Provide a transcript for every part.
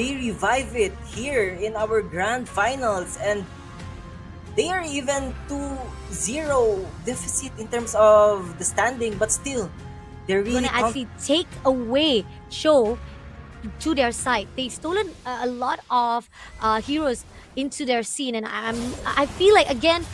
they revive it here in our grand finals, and they are even 2-0 deficit in terms of the standing, but still they're Gonna really actually take away Cho to their side. They've stolen a lot of heroes into their scene, and I feel like again,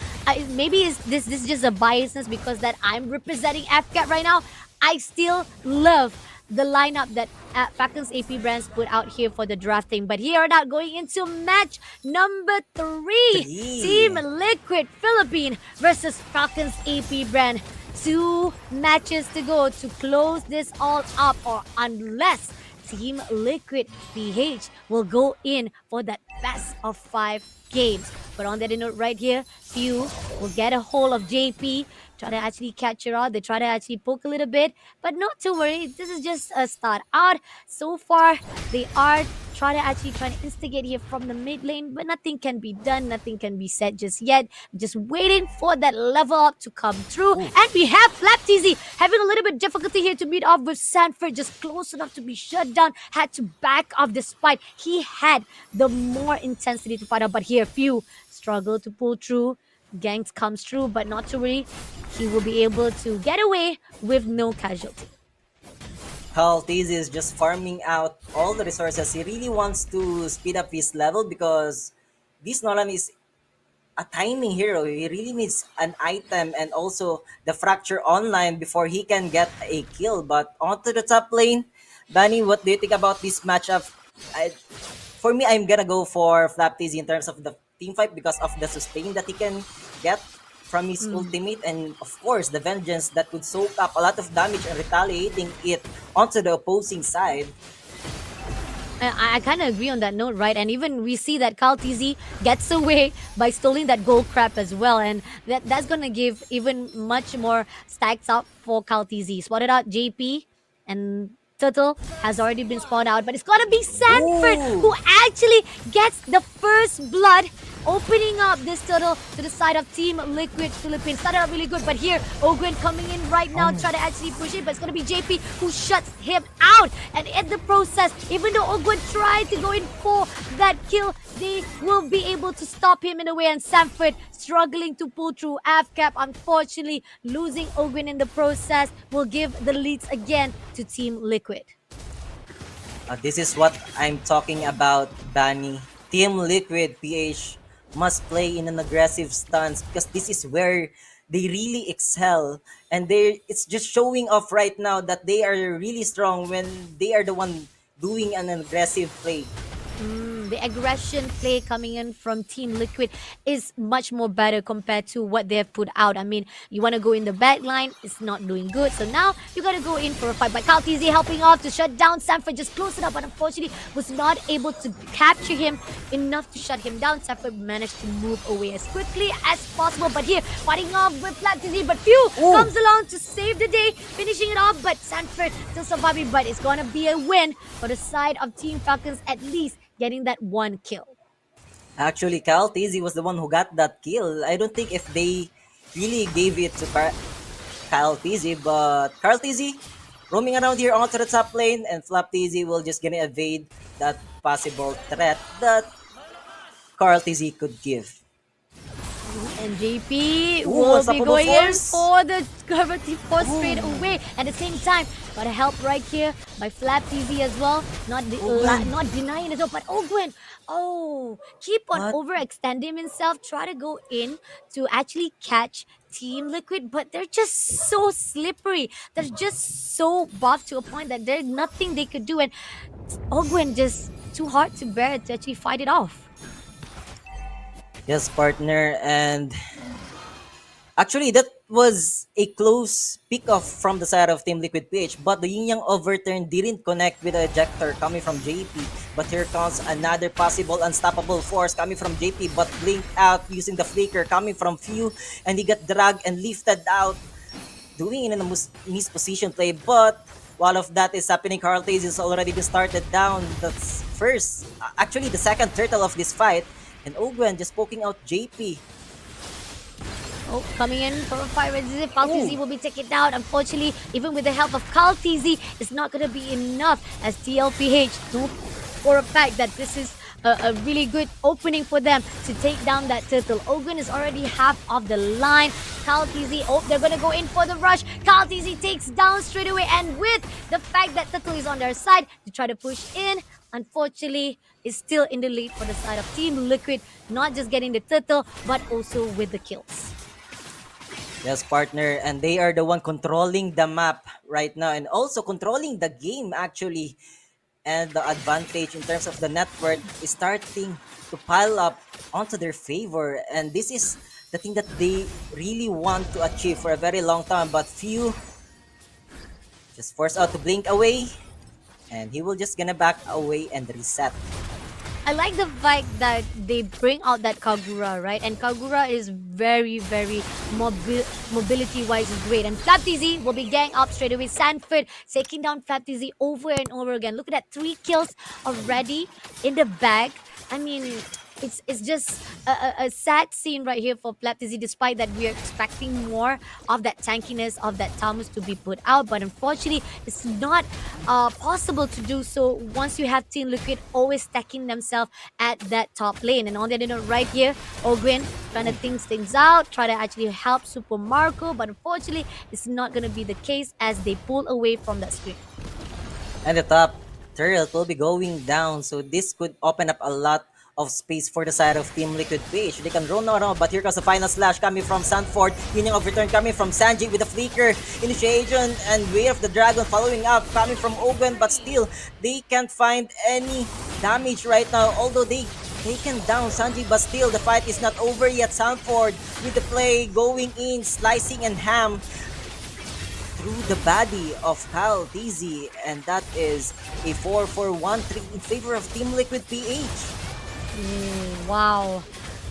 maybe is this is just a biasness because that I'm representing FCAP right now. I still love the lineup that Falcons AP brands put out here for the drafting. But here now going into match number 3, Team 3. Liquid Philippine versus Falcons AP brand. 2 matches to go to close this all up, or unless Team Liquid PH will go in for that best of 5 games. But on that note right here, Few will get a hold of JP, try to actually catch her out. They try to actually poke a little bit, but not to worry. This is just a start out. So far, they are trying to instigate here from the mid lane, but nothing can be done. Nothing can be said just yet. Just waiting for that level up to come through. Ooh. And we have FlapTZ having a little bit difficulty here to meet off with Sanford, just close enough to be shut down. Had to back off despite he had the more intensity to fight out. But here, Few struggle to pull through. Gangs comes through, but not to worry. He will be able to get away with no casualty. Kaltiz is just farming out all the resources. He really wants to speed up his level because this Nolan is a timing hero. He really needs an item and also the fracture online before he can get a kill. But onto the top lane, Bunny, what do you think about this matchup? For me, I'm gonna go for FlapTZ in terms of the team fight because of the sustain that he can get from his ultimate, and of course the vengeance that could soak up a lot of damage and retaliating it onto the opposing side. I kind of agree on that note, right? And even we see that Carl TZ gets away by stealing that gold crab as well. And that's going to give even much more stacks up for Carl TZ. Spotted out JP, and Turtle has already been spawned out. But it's going to be Sanford Ooh. who actually gets the first blood, opening up this Turtle to the side of Team Liquid Philippines. Started out really good, but here, Ogwen coming in right now, try to actually push it, but it's going to be JP who shuts him out. And in the process, even though Ogwen tried to go in for that kill, they will be able to stop him in a way, and Sanford struggling to pull through. FCAP, unfortunately, losing Ogwen in the process, will give the leads again to Team Liquid. This is what I'm talking about, Bani. Team Liquid PH must play in an aggressive stance because this is where they really excel, and it's just showing off right now that they are really strong when they are the one doing an aggressive play. The aggression play coming in from Team Liquid is much more better compared to what they have put out. I mean, you want to go in the back line, it's not doing good. So now you got to go in for a fight. But Kyle TZ helping off to shut down Sanford, just close it up, but unfortunately was not able to capture him enough to shut him down. Sanford managed to move away as quickly as possible. But here, fighting off with Flat TZ, but Few comes along to save the day, finishing it off. But Sanford still surviving, but it's going to be a win for the side of Team Falcons, at least getting that one kill. Actually, Cal TZ was the one who got that kill. I don't think if they really gave it to Kyle TZ, but Carl TZ roaming around here onto the top lane, and Flap TZ will just gonna evade that possible threat that Carl TZ could give. And JP Ooh, will be unstoppable going in force. for the gravity force straight away. At the same time, got a help right here by Flap TZ as well. Not denying it, but Ogwen, keep on What? overextending himself. Try to go in to actually catch Team Liquid, but they're just so slippery. They're just so buff to a point that there's nothing they could do. And Ogwen just too hard to bear to actually fight it off. Yes, partner, and actually that was a close pick off from the side of Team Liquid PH, but the yin yang overturn didn't connect with the ejector coming from JP. But here comes another possible unstoppable force coming from JP, but blinked out using the flicker coming from Few, and he got dragged and lifted out, doing it in a misposition play. But while of that is happening, Carl Taze is already been started down. That's actually the second turtle of this fight. And Ogwen just poking out JP. Oh, coming in for a fight with Zip. TZ will be taken down. Unfortunately, even with the help of Carl TZ, it's not going to be enough as TLPH for a fact that this is a really good opening for them to take down that turtle. Ogun is already half of the line. Kaltizi, oh, they're gonna go in for the rush. Kaltizi takes down straight away, and with the fact that turtle is on their side to try to push in, unfortunately, is still in the lead for the side of Team Liquid, not just getting the turtle, but also with the kills. Yes, partner, and they are the one controlling the map right now and also controlling the game actually. And the advantage in terms of the net worth is starting to pile up onto their favor. And this is the thing that they really want to achieve for a very long time. But few just forced out to blink away, and he will just gonna back away and reset. I like the fact that they bring out that Kagura, right? And Kagura is very, very mobility-wise is great. And FlapTZ will be gang up straight away. Sanford taking down FlapTZ over and over again. Look at that, 3 kills already in the bag. I mean, it's just a sad scene right here for FlapTZ, despite that we are expecting more of that tankiness of that Thomas to be put out. But unfortunately, it's not possible to do so once you have Team Liquid always stacking themselves at that top lane. And on the other note, right here, Ogwin trying to think things out, try to actually help Super Marco, but unfortunately, it's not going to be the case as they pull away from that screen. And the top turret will be going down, so this could open up a lot of space for the side of Team Liquid PH. They can run around, but here comes the final slash coming from Sanford. Meaning of return coming from Sanji with a flicker. Initiation and Way of the Dragon following up coming from Ogun, but still, they can't find any damage right now. Although they taken down Sanji, but still, the fight is not over yet. Sanford with the play going in, slicing and ham through the body of Kyle Dizzy, and that is a 4-4-1-3 in favor of Team Liquid PH. Wow.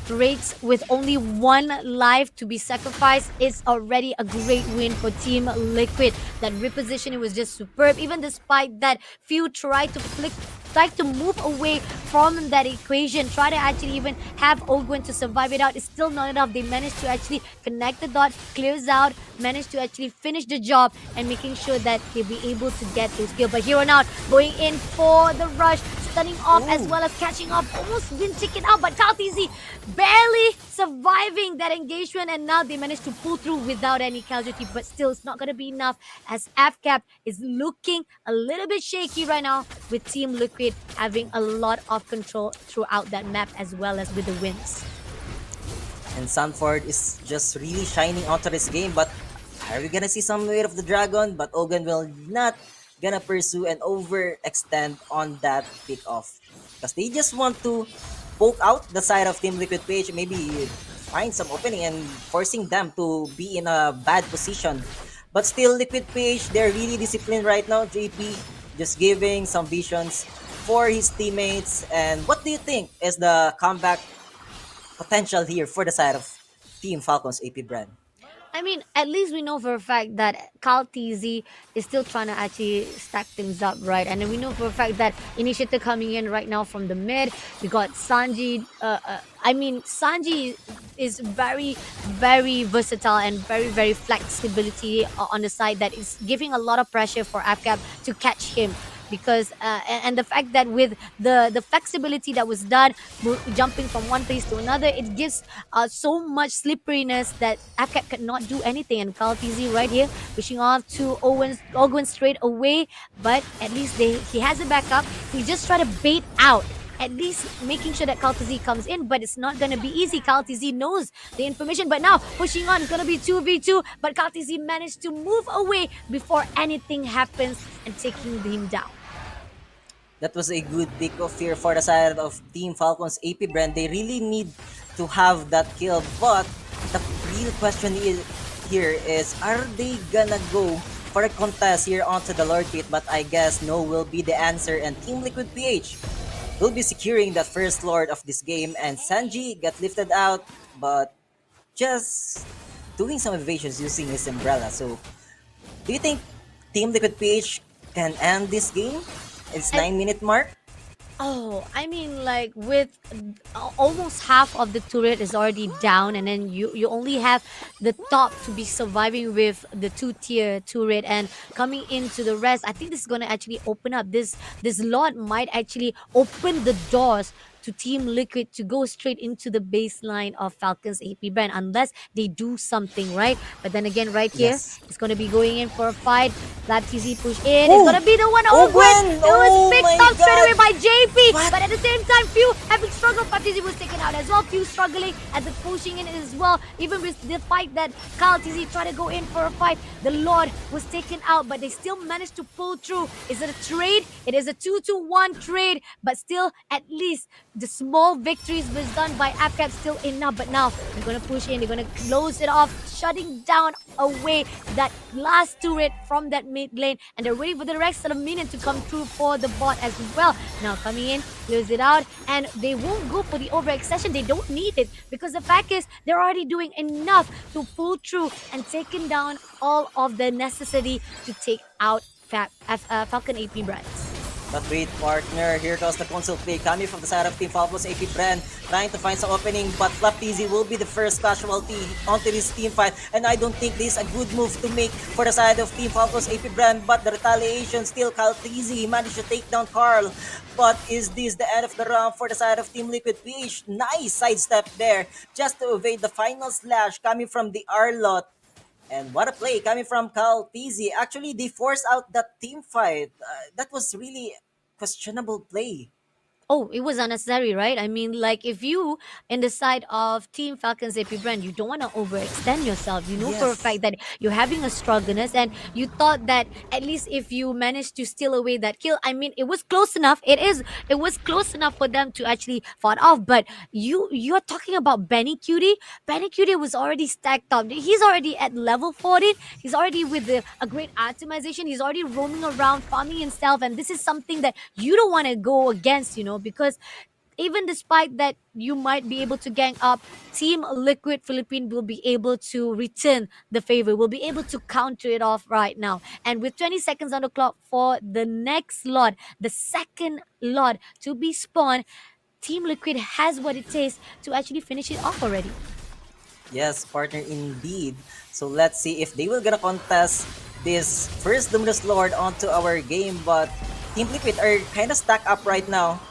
Rates with only 1 life to be sacrificed is already a great win for Team Liquid. That repositioning was just superb, even despite that few tried to move away from that equation, try to actually even have Ogwen to survive it out. It's still not enough. They managed to actually connect the dot, clears out, managed to actually finish the job and making sure that they'll be able to get those kills. But here on out, going in for the rush, stunning off as well as catching up, almost been taken out, but Kaltizi barely surviving that engagement, and now they managed to pull through without any casualty, but still it's not going to be enough as FCAP is looking a little bit shaky right now with Team Liquid having a lot of control throughout that map as well as with the wins. And Sanford is just really shining onto this game, but are we gonna see some Way of the Dragon? But Ogun will not gonna pursue and overextend on that pick off because they just want to poke out the side of Team Liquid PH, maybe find some opening and forcing them to be in a bad position. But still, Liquid PH, they're really disciplined right now. JP just giving some visions for his teammates. And what do you think is the comeback potential here for the side of Team Falcons APBREN? I mean, at least we know for a fact that Cal TZ is still trying to actually stack things up, right? And then we know for a fact that Initiative coming in right now from the mid. We got Sanji. Sanji is very, very versatile and very, very flexibility on the side that is giving a lot of pressure for FCAP to catch him. Because and the fact that with the flexibility that was done, jumping from one place to another, it gives so much slipperiness that FCAP cannot do anything. And Carl TZ right here pushing off to Owen straight away, but at least he has a backup. He just try to bait out, at least making sure that Kaltiz comes in, but it's not going to be easy. Kaltiz knows the information, but now pushing on, it's going to be 2v2, but Kaltiz managed to move away before anything happens and taking him down. That was a good pick off here for the side of Team Falcons APBREN. They really need to have that kill, but the real question here is, are they gonna go for a contest here onto the Lord Pit? But I guess no will be the answer, and Team Liquid PH will be securing the first Lord of this game, and Sanji got lifted out, but just doing some evasions using his umbrella. So, do you think Team Liquid PH can end this game? It's And 9-minute mark. Oh, I mean, like with almost half of the turret is already down, and then you only have the top to be surviving with the two-tier turret and coming into the rest. I think this is gonna actually open up this lot might actually open the doors to Team Liquid to go straight into the baseline of Falcons AP brand unless they do something right. But then again, right here, Yes. it's gonna be going in for a fight. That TZ push in is Oh! gonna be the one. Oh, Ogwen, Gwen! it was Oh picked my up straight god! away by JP, What? but at the same time, Few having struggled. Baptiste was taken out as well. Few struggling at the pushing in as well. Even with the fight that Kyle TZ tried to go in for a fight, the Lord was taken out, but they still managed to pull through. Is it a trade? It is a 2-1 trade, but still, at least the small victories was done by FCAP still enough. But now they're gonna push in, they're gonna close it off, shutting down away that last turret from that mid lane, and they're waiting for the rest of the minion to come through for the bot as well. Now coming in, close it out, and they won't go for the overextension. They don't need it because the fact is they're already doing enough to pull through and taking down all of the necessity to take out Falcon AP brands. But wait, partner, here goes the console play coming from the side of Team Falcons AP Bren, trying to find some opening, but FlapTZ will be the first casualty onto this team fight, and I don't think this is a good move to make for the side of Team Falcons AP Bren, but the retaliation still KalTZ managed to take down Carl. But is this the end of the round for the side of Team Liquid PH? Nice sidestep there, just to evade the final slash coming from the Arlot. And what a play coming from Cal TZ. Actually, they forced out that team fight. That was really questionable play. Oh, it was unnecessary, right? I mean, like if you in the side of Team Falcons AP brand, you don't want to overextend yourself. You know for a Yes. fact that you're having a struggleness, and you thought that at least if you managed to steal away that kill, I mean, it was close enough. It was close enough for them to actually fought off. But you're talking about Benny Cutie. Benny Cutie was already stacked up. He's already at level 14. He's already with a great optimization. He's already roaming around, farming himself, and this is something that you don't want to go against, because even despite that you might be able to gang up, Team Liquid Philippine will be able to return the favor, will be able to counter it off right now. And with 20 seconds on the clock for the next lot, the second lot to be spawned, Team Liquid has what it takes to actually finish it off already. Yes, partner, indeed. So let's see if they will gonna contest this first Luminous Lord onto our game. But Team Liquid are kind of stacked up right now.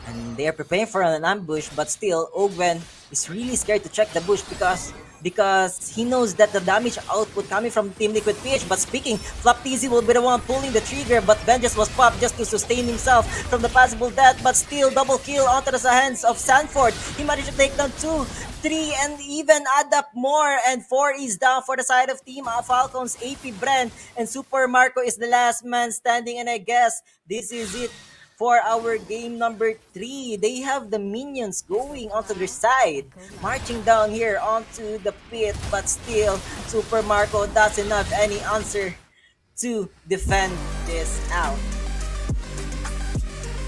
And they are preparing for an ambush, but still, Ogwen is really scared to check the bush because he knows that the damage output coming from Team Liquid PH. But speaking, FlapTZ will be the one pulling the trigger, but Vengeance was popped just to sustain himself from the possible death, but still double kill onto the hands of Sanford. He managed to take down 2, 3, and even add up more, and 4 is down for the side of Team Falcons AP Brand, and Super Marco is the last man standing, and I guess this is it for our game number 3. They have the minions going onto their side, marching down here onto the pit, but still, Super Marco doesn't have any answer to defend this out.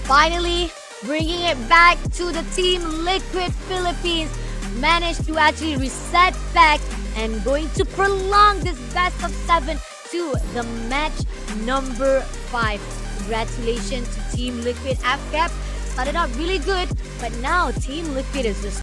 Finally, bringing it back to the Team Liquid Philippines, managed to actually reset back and going to prolong this best of 7 to the match number 5. Congratulations to Team Liquid FCAP. Started out really good, but now Team Liquid is just